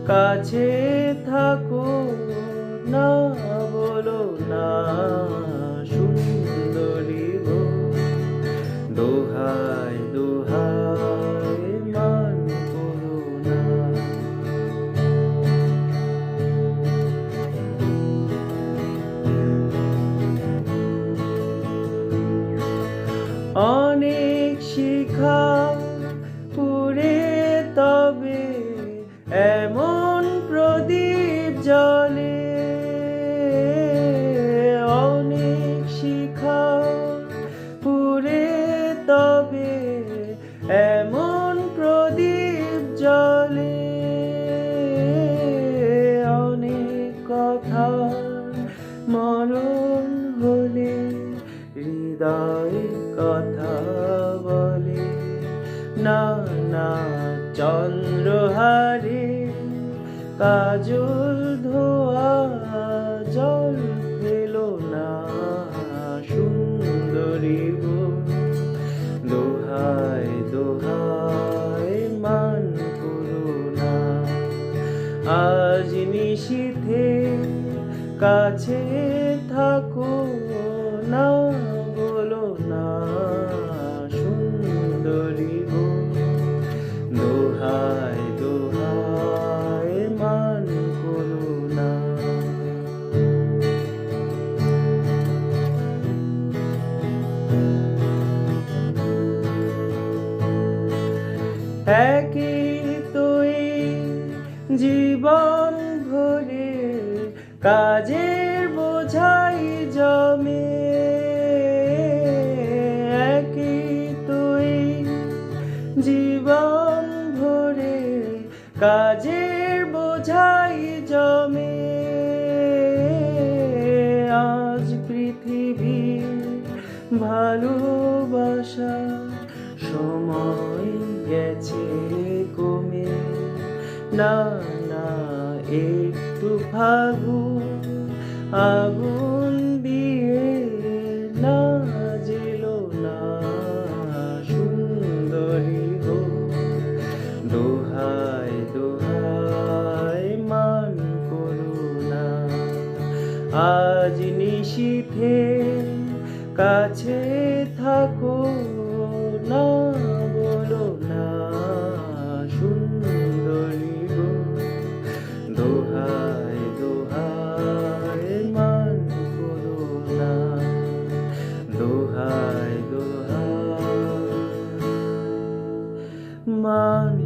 কাছে থাকো না, বলো না সুন্দরী গো। দোহাই দোহাই মান করো না। অনেক শিখা পুড়ে তবে এমন প্রদীপ জ্বলে। অনেক শিখা পুড়ে তবে এমন প্রদীপ জ্বলে। অনেক কথা মরণ হলে হৃদয় কথা বলে না। না চন্দ্রহারে কাজল ধোয়া জল ফেলো না সুন্দরী গো। দোহাই দোহাই মান করো না। আজ নিশীথে কাছে থাকো না, বলো না সুন্দরী গো। দোহাই দোহাই মান করো না। একই তুই জীবন ভরে কাজের বোঝাই জমে। একই তুই জীবন ভরে কাজের বোঝাই জমে। আজ পৃথিবীর ভালোবাসা সময় গেছে কমে। না না একটু ফাগুন আগুন দিয়ে না জেলো না সুন্দরী গো। দোহাই দোহাই মান করো না। আজ নিশীথে কাছে থাকো না, বলো না সুন্দরী গো। দোহাই দোহাই মান করো না। দোহাই দোহাই মান